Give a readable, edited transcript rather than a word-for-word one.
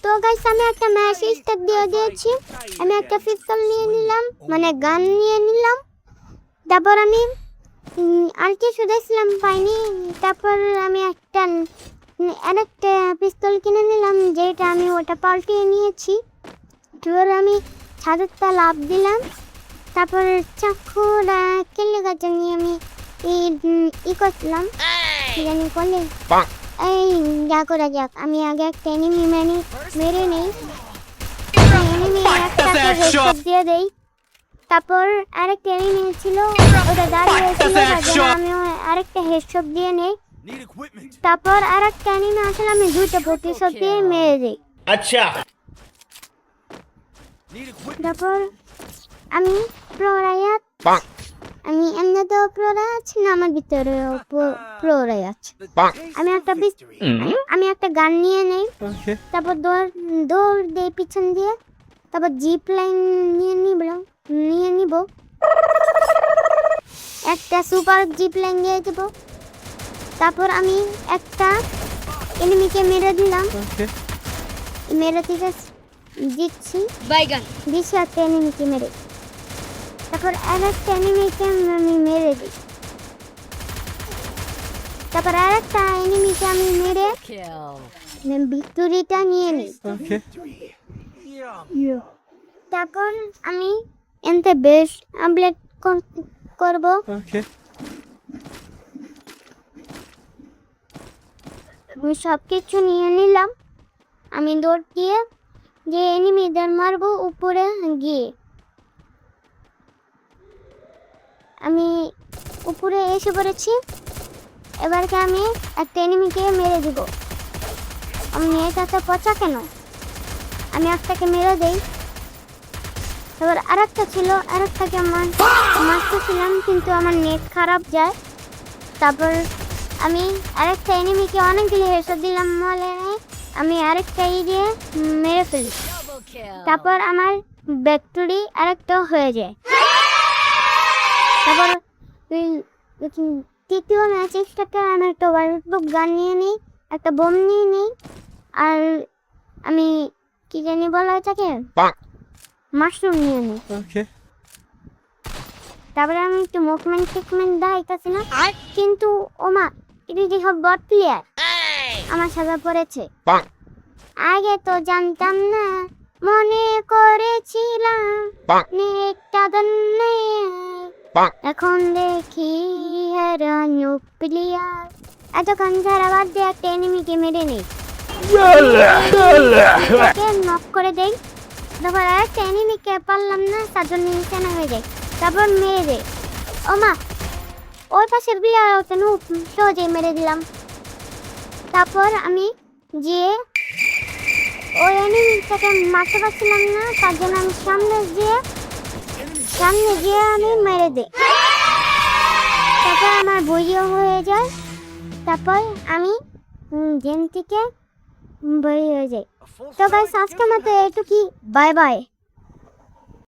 তো গাইস আমি একটা ম্যাচ স্টার্ট দিয়ে দিয়েছি। আমি একটা পিস্তল নিয়ে নিলাম, মানে গান নিয়ে নিলাম। তারপর আমি আর কিছু দেখছিলাম পাইনি। তারপর আমি আরেকটা পিস্তল কিনে নিলাম, যেটা আমি ওটা পাল্টিয়ে নিয়েছি। তারপর আমি ছাদেরটা লাফ দিলাম। তারপর চাকুর কেলে গাছ নিয়ে আমি করছিলাম, কি জানি করলে এই যা করা যাক। আমি আগে একটা এনিমি মেরে নেই, এনিমি একটাকে হেডশট দিয়ে দেই। তারপর আরেকটা এনিমি ছিল, ওটা দাঁড়িয়ে ছিল, আমি আরেকটা হেডশট দিয়ে নেই। তারপর আরেকটা এনিমি আসলে আমি দুটো প্রতিশোধ দিয়ে মেরে দিই। আচ্ছা, তারপর আমি প্ররায়াত, আমি এমনিতেও প্ররায় আছি না, আমার ভিতরেও প্ররায় আছে। আমি একটা গান নিয়ে নেই। তারপর দৌড় দেই পিছন দিয়ে। তারপর জিপ লাইন নিয়ে নিব, একটা সুপার জিপ লাইন দিয়ে দেবো। তারপর আমি একটা এনিমিকে মেরে দিলাম, মেরে দিচ্ছি একটা এনিমিকে মেরে। তারপর আরেকটা এনিমিকে আমি মেরে দিই। তারপর আরেকটা এনিমিকে আমি মেরে ভিক্টোরিটা নিয়ে নিই। তারপর আমি এনতে বেশ আপডেট করব। আমি সব কিছু নিয়ে নিলাম। আমি দৌড় দিয়ে যে এনিমিদের মারবো উপরে গিয়ে, আমি উপরে এসে পড়েছি। এবারকে আমি একটা এনিমিকে মেরে দিব। আমি এটাতে পচা কেন, আমি একটাকে মেরে দেই। এবার আরেকটা ছিল, আরেকটাকে মারতেছিলাম, কিন্তু আমার নেট খারাপ যায়। তারপর আমি আরেকটা এনিমিকে অনেকগুলি হেডশট দিলাম, মলে আমি আরেকটা দিয়ে মেরে ফেলি। তারপর আমার ভিক্টোরি আরেকটা হয়ে যায়। তারপর তৃতীয় ম্যাচটাকে আমি একটা ওয়ার্ল্ড গান নিয়ে নিই, একটা বোম নিয়ে নিই, আর আমি কি জানি বলা এটাকে মাশরুম নিয়ে নিই। তারপরে আমি একটু মুভমেন্ট দেখাইতেছি না, কিন্তু ওমা এটা দেখো বট প্লেয়ার আমার সাথে পড়েছে। আগে তো জানতাম না, মনে করেছিলাম নেটটা দন্নে, এখন দেখি হারানো প্লেয়ার। এতক্ষণ যারা বাদ দিয়ে একটা এনিমিকে মেরে নেই, নক করে দেই। তারপর আরেকটা এনিমিকে পারলাম না, তার জন্য নিচে হয়ে যায়। তারপর মেরে দেয়, ওমা ওই পাশের প্লেয়ার সহজেই মেরে দিলাম। তারপর আমি যে ওই এনিমিটাকে মারতে পারছিলাম না, তার জন্য আমি সামনে গিয়ে আমি মেরে দিই। তারপর আমার বইও হয়ে যায়। তারপর আমি গেম থেকে বই হয়ে যাই। তো গাইস আজকের মতো এটুকুই, বাই বাই।